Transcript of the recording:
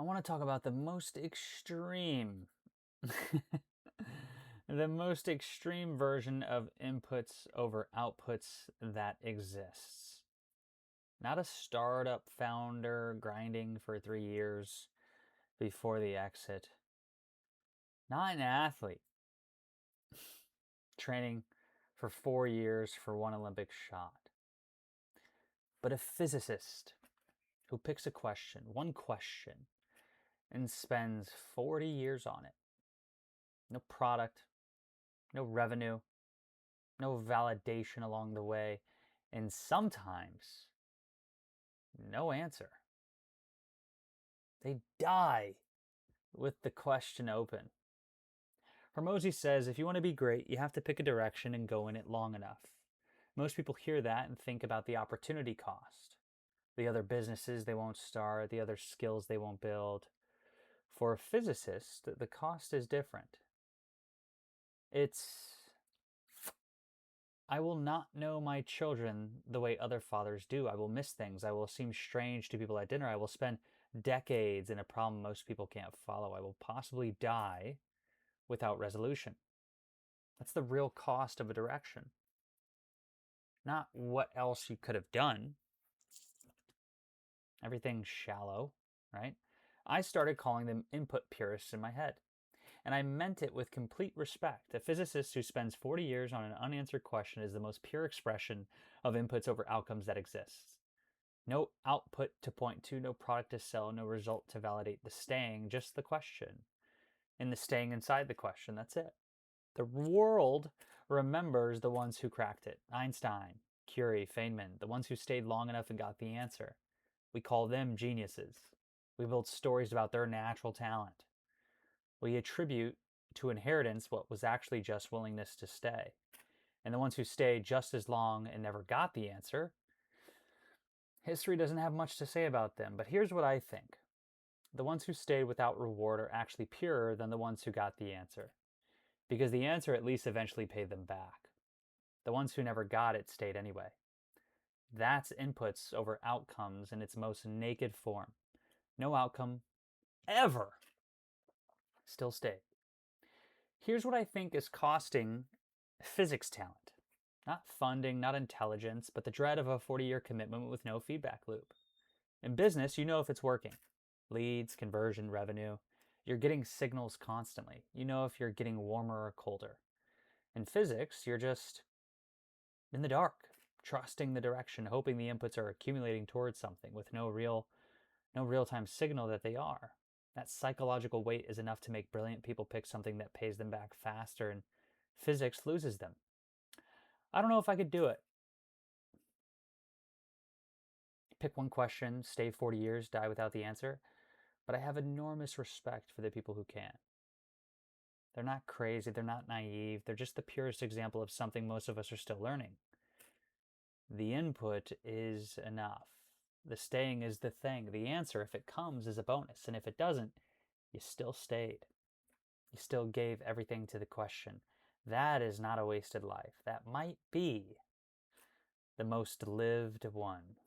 I want to talk about the most extreme, the most extreme version of inputs over outputs that exists. Not a startup founder grinding for 3 years before the exit. Not an athlete training for 4 years for one Olympic shot. But a physicist who picks a question, one question, and spends 40 years on it. No product, no revenue, no validation along the way, and sometimes no answer. They die with the question open. Hormozy says if you want to be great, you have to pick a direction and go in it long enough. Most people hear that and think about the opportunity cost, the other businesses they won't start, the other skills they won't build. For a physicist, the cost is different. It's, I will not know my children the way other fathers do. I will miss things. I will seem strange to people at dinner. I will spend decades in a problem most people can't follow. I will possibly die without resolution. That's the real cost of a direction. Not what else you could have done. Everything's shallow, right? I started calling them input purists in my head. And I meant it with complete respect. A physicist who spends 40 years on an unanswered question is the most pure expression of inputs over outcomes that exists. No output to point to, no product to sell, no result to validate the staying, just the question. And the staying inside the question, that's it. The world remembers the ones who cracked it. Einstein, Curie, Feynman, the ones who stayed long enough and got the answer. We call them geniuses. We build stories about their natural talent. We attribute to inheritance what was actually just willingness to stay. And the ones who stayed just as long and never got the answer, history doesn't have much to say about them. But here's what I think. The ones who stayed without reward are actually purer than the ones who got the answer, because the answer at least eventually paid them back. The ones who never got it stayed anyway. That's inputs over outcomes in its most naked form. No outcome ever still stayed. Here's what I think is costing physics talent. Not funding, not intelligence, but the dread of a 40-year commitment with no feedback loop. In business, you know if it's working. Leads, conversion, revenue. You're getting signals constantly. You know if you're getting warmer or colder. In physics, you're just in the dark, trusting the direction, hoping the inputs are accumulating towards something with no real-time signal that they are. That psychological weight is enough to make brilliant people pick something that pays them back faster, and physics loses them. I don't know if I could do it. Pick one question, stay 40 years, die without the answer. But I have enormous respect for the people who can. They're not crazy, they're not naive, they're just the purest example of something most of us are still learning. The input is enough. The staying is the thing. The answer, if it comes, is a bonus. And if it doesn't, you still stayed. You still gave everything to the question. That is not a wasted life. That might be the most lived one.